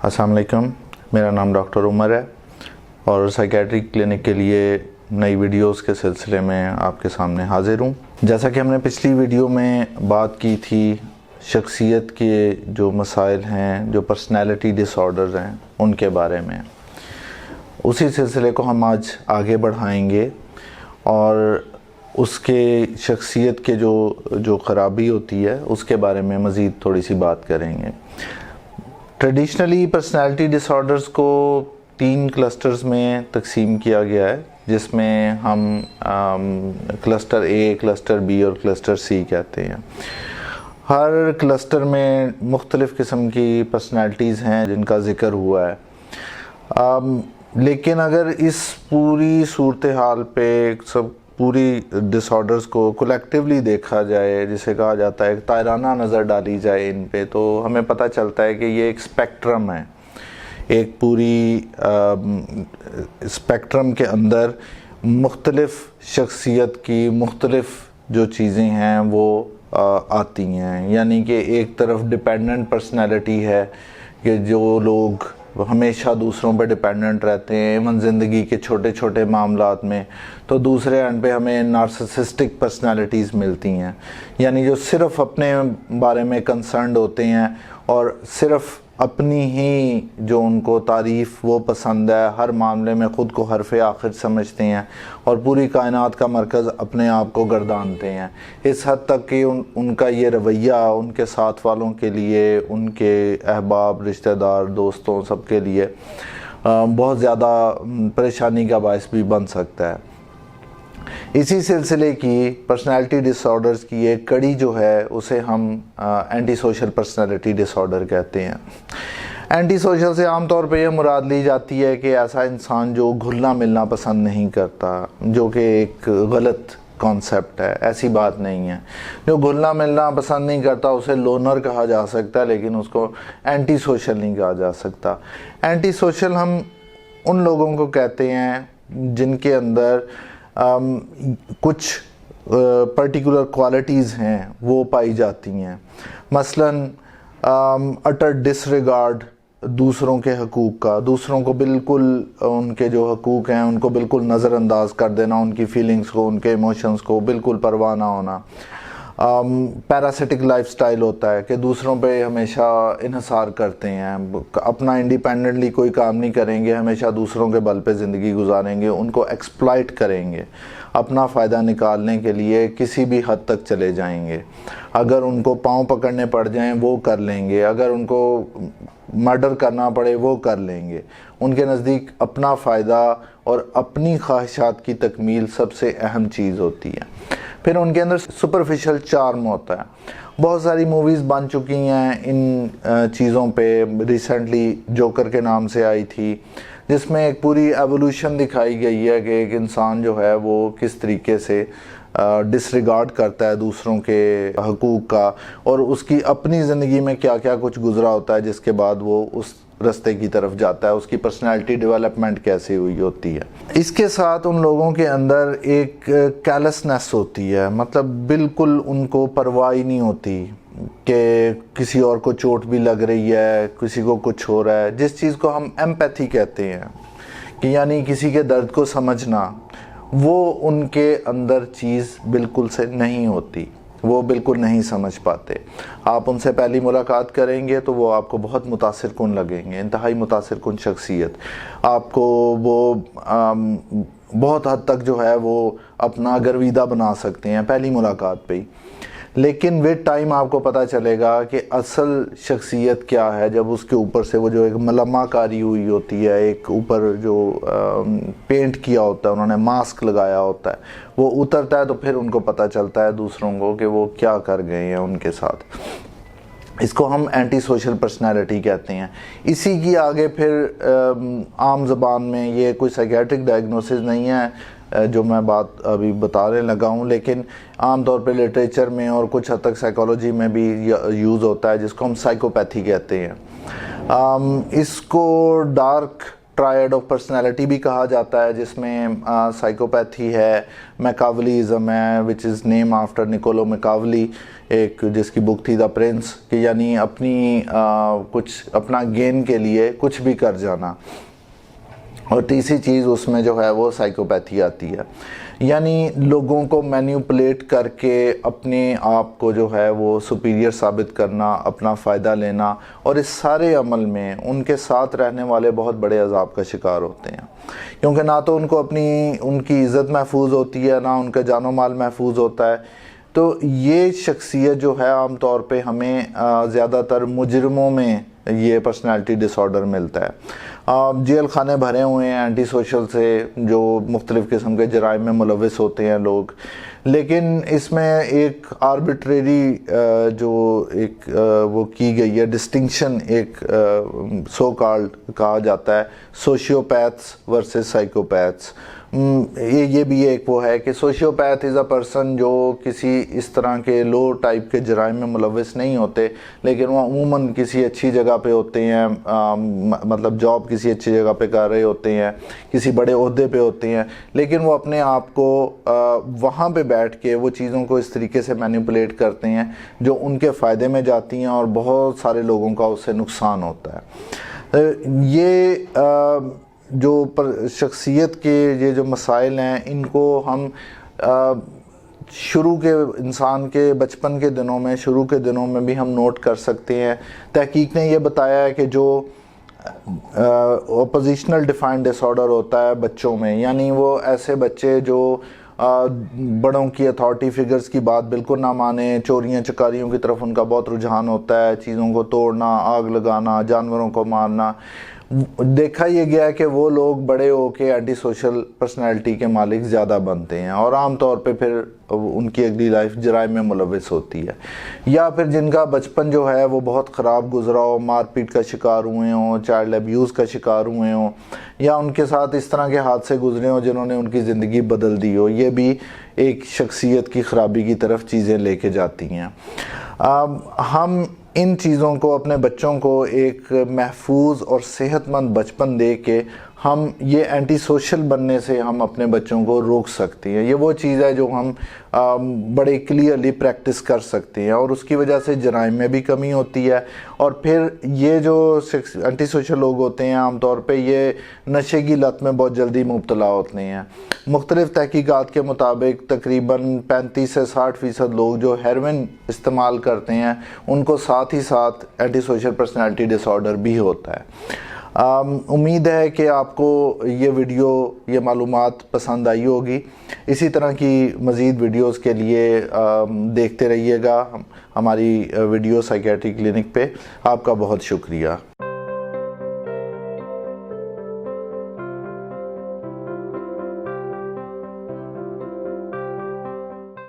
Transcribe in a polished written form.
अस्सलाम वालेकुम, मेरा नाम डॉक्टर उमर है और साइकेट्री क्लिनिक के लिए नई वीडियोस के सिलसिले में आपके सामने हाजिर हूँ। जैसा कि हमने पिछली वीडियो में बात की थी शख्सियत के जो मसाइल हैं, जो पर्सनैलिटी डिसऑर्डर्स हैं, उनके बारे में, उसी सिलसिले को हम आज आगे बढ़ाएंगे और उसके शख्सियत के जो ख़राबी होती है उसके बारे में मज़ीद थोड़ी सी बात करेंगे। ट्रेडिशनली पर्सनैलिटी डिसऑर्डर्स को 3 क्लस्टर्स में तकसीम किया गया है, जिसमें हम क्लस्टर ए, क्लस्टर बी और क्लस्टर सी कहते हैं। हर क्लस्टर में मुख्तलिफ़ किस्म की पर्सनैलिटीज़ हैं जिनका ज़िक्र हुआ है। लेकिन अगर इस पूरी सूरत हाल पे पूरी डिसऑर्डर्स को कलेक्टिवली देखा जाए, जिसे कहा जाता है तायराना नज़र डाली जाए इन पे, तो हमें पता चलता है कि ये एक स्पेक्ट्रम है। एक पूरी स्पेक्ट्रम के अंदर मुख्तलिफ़ शख्सियत की मुख्तलिफ़ जो चीज़ें हैं वो आती हैं। यानी कि एक तरफ डिपेंडेंट पर्सनैलिटी है कि जो लोग हमेशा दूसरों पर डिपेंडेंट रहते हैं इवन ज़िंदगी के छोटे छोटे मामलात में, तो दूसरे एंड पे हमें नार्सिसिस्टिक पर्सनालिटीज़ मिलती हैं, यानी जो सिर्फ़ अपने बारे में कंसर्न्ड होते हैं और सिर्फ़ अपनी ही जो उनको तारीफ़ वो पसंद है, हर मामले में ख़ुद को हरफ़े आखिर समझते हैं और पूरी कायनात का मरकज़ अपने आप को गर्दानते हैं। इस हद तक कि उनका ये रवैया उनके साथ वालों के लिए, उनके अहबाब, रिश्तेदार, दोस्तों, सब के लिए बहुत ज़्यादा परेशानी का बायस भी बन सकता है। इसी सिलसिले की पर्सनैलिटी डिसऑर्डर्स की एक कड़ी जो है उसे हम एंटी सोशल पर्सनैलिटी डिसऑर्डर कहते हैं। एंटी सोशल से आम तौर पे ये मुराद ली जाती है कि ऐसा इंसान जो घुलना मिलना पसंद नहीं करता, जो कि एक गलत कॉन्सेप्ट है, ऐसी बात नहीं है। जो घुलना मिलना पसंद नहीं करता उसे लोनर कहा जा सकता है, लेकिन उसको एंटी सोशल नहीं कहा जा सकता। एंटी सोशल हम उन लोगों को कहते हैं जिनके अंदर कुछ पर्टिकुलर क्वालिटीज़ हैं वो पाई जाती हैं। मसलन अटर डिसरिगार्ड दूसरों के हकूक़ का, दूसरों को बिल्कुल उनके जो हकूक़ हैं उनको बिल्कुल नज़रअंदाज कर देना, उनकी फीलिंग्स को, उनके इमोशंस को बिल्कुल परवाह ना होना। पैरासिटिक लाइफस्टाइल होता है कि दूसरों पे हमेशा इन्हिसार करते हैं, अपना इंडिपेंडेंटली कोई काम नहीं करेंगे, हमेशा दूसरों के बल पे ज़िंदगी गुजारेंगे, उनको एक्सप्लॉइट करेंगे, अपना फ़ायदा निकालने के लिए किसी भी हद तक चले जाएंगे। अगर उनको पाँव पकड़ने पड़ जाएं वो कर लेंगे, अगर उनको मर्डर करना पड़े वो कर लेंगे। उनके नज़दीक अपना फ़ायदा और अपनी ख्वाहिशात की तकमील सबसे अहम चीज़ होती है। फिर उनके अंदर सुपरफिशियल चार्म होता है। बहुत सारी मूवीज़ बन चुकी हैं इन चीज़ों पे। रिसेंटली जोकर के नाम से आई थी, जिसमें एक पूरी एवोल्यूशन दिखाई गई है कि एक इंसान जो है वो किस तरीके से डिसरिगार्ड करता है दूसरों के हकूक़ का और उसकी अपनी ज़िंदगी में क्या क्या कुछ गुज़रा होता है, जिसके बाद वो उस रास्ते की तरफ जाता है, उसकी पर्सनैलिटी डेवलपमेंट कैसे हुई होती है। इसके साथ उन लोगों के अंदर एक कैलसनेस होती है, मतलब बिल्कुल उनको परवाह ही नहीं होती कि किसी और को चोट भी लग रही है, किसी को कुछ हो रहा है, जिस चीज़ को हम एम्पैथी कहते हैं कि यानी किसी के दर्द को समझना, वो उनके अंदर चीज़ बिल्कुल से नहीं होती, वो बिल्कुल नहीं समझ पाते। आप उनसे पहली मुलाकात करेंगे तो वो आपको बहुत मुतासिर कुन लगेंगे, इंतहाई मुतासिर कुन शख्सियत। आपको वो बहुत हद तक जो है वो अपना गर्विदा बना सकते हैं पहली मुलाकात पे ही। लेकिन विद टाइम आपको पता चलेगा कि असल शख्सियत क्या है, जब उसके ऊपर से वो जो एक मलम्माकारी हुई होती है, एक ऊपर जो पेंट किया होता है, उन्होंने मास्क लगाया होता है, वो उतरता है तो फिर उनको पता चलता है दूसरों को कि वो क्या कर गए हैं उनके साथ। इसको हम एंटी सोशल पर्सनैलिटी कहते हैं। इसी की आगे फिर आम ज़बान में, ये कोई साइकेट्रिक डायग्नोसिस नहीं है जो मैं बात अभी बताने लगा हूँ, लेकिन आम तौर पे लिटरेचर में और कुछ हद तक साइकोलॉजी में भी यूज़ होता है, जिसको हम साइकोपैथी कहते हैं। इसको डार्क ٹرائیڈ آف پرسنالٹی بھی کہا جاتا ہے، جس میں سائیکوپیتھی ہے، میکاولیزم ہے وچ از نیم آفٹر نکولو میکاولی، ایک جس کی بک تھی دا پرنس، کہ یعنی اپنی کچھ اپنا گین کے لیے کچھ بھی کر جانا، اور تیسری چیز اس میں جو ہے وہ سائیکوپیتھی آتی ہے، یعنی لوگوں کو مینیپولیٹ کر کے اپنے آپ کو جو ہے وہ سپیریئر ثابت کرنا، اپنا فائدہ لینا، اور اس سارے عمل میں ان کے ساتھ رہنے والے بہت بڑے عذاب کا شکار ہوتے ہیں، کیونکہ نہ تو ان کو ان کی عزت محفوظ ہوتی ہے، نہ ان کا جان و مال محفوظ ہوتا ہے۔ تو یہ شخصیت جو ہے عام طور پہ ہمیں زیادہ تر مجرموں میں یہ پرسنالٹی ڈس آرڈر ملتا ہے۔ جیل خانے بھرے ہوئے ہیں اینٹی سوشل سے، جو مختلف قسم کے جرائم میں ملوث ہوتے ہیں لوگ، لیکن اس میں ایک آربیٹریری جو ایک وہ کی گئی ہے ڈسٹنکشن، ایک سو کالڈ کہا جاتا ہے سوشیوپیتھس ورسز سائیکوپیتھس۔ یہ بھی ایک وہ ہے کہ سوشیوپیتھ از اے پرسن جو کسی اس طرح کے لو ٹائپ کے جرائم میں ملوث نہیں ہوتے، لیکن وہ عموماً کسی اچھی جگہ پہ ہوتے ہیں، مطلب جاب کسی اچھی جگہ پہ کر رہے ہوتے ہیں، کسی بڑے عہدے پہ ہوتے ہیں، لیکن وہ اپنے آپ کو وہاں پہ بیٹھ کے وہ چیزوں کو اس طریقے سے مینیپولیٹ کرتے ہیں جو ان کے فائدے میں جاتی ہیں، اور بہت سارے لوگوں کا اس سے نقصان ہوتا ہے۔ یہ جو شخصیت کے یہ جو مسائل ہیں، ان کو ہم شروع کے انسان کے بچپن کے دنوں میں، شروع کے دنوں میں بھی ہم نوٹ کر سکتے ہیں۔ تحقیق نے یہ بتایا ہے کہ جو اپوزیشنل ڈیفائنڈ ڈس آرڈر ہوتا ہے بچوں میں، یعنی وہ ایسے بچے جو بڑوں کی اتھارٹی فگرز کی بات بالکل نہ مانے، چوریاں چکاریوں کی طرف ان کا بہت رجحان ہوتا ہے، چیزوں کو توڑنا، آگ لگانا، جانوروں کو مارنا، دیکھا یہ گیا کہ وہ لوگ بڑے ہو کے اینٹی سوشل پرسنالٹی کے مالک زیادہ بنتے ہیں، اور عام طور پہ پھر ان کی اگلی لائف جرائم میں ملوث ہوتی ہے، یا پھر جن کا بچپن جو ہے وہ بہت خراب گزرا ہو، مار پیٹ کا شکار ہوئے ہوں، چائلڈ ابیوز کا شکار ہوئے ہوں، یا ان کے ساتھ اس طرح کے حادثے گزرے ہوں جنہوں نے ان کی زندگی بدل دی ہو، یہ بھی ایک شخصیت کی خرابی کی طرف چیزیں لے کے جاتی ہیں۔ ہم ان چیزوں کو اپنے بچوں کو ایک محفوظ اور صحت مند بچپن دے کے ہم یہ اینٹی سوشل بننے سے ہم اپنے بچوں کو روک سکتے ہیں۔ یہ وہ چیز ہے جو ہم بڑے کلیئرلی پریکٹس کر سکتے ہیں، اور اس کی وجہ سے جرائم میں بھی کمی ہوتی ہے، اور پھر یہ جو اینٹی سوشل لوگ ہوتے ہیں عام طور پہ یہ نشے کی لت میں بہت جلدی مبتلا ہوتے ہیں۔ مختلف تحقیقات کے مطابق تقریباً 35 سے 60% لوگ جو ہیروئن استعمال کرتے ہیں ان کو ساتھ ہی ساتھ اینٹی سوشل پرسنالٹی ڈس آرڈر بھی ہوتا ہے۔ امید ہے کہ آپ کو یہ ویڈیو، یہ معلومات پسند آئی ہوگی۔ اسی طرح کی مزید ویڈیوز کے لیے دیکھتے رہیے گا ہماری ویڈیو سائیکیٹری کلینک پہ۔ آپ کا بہت شکریہ۔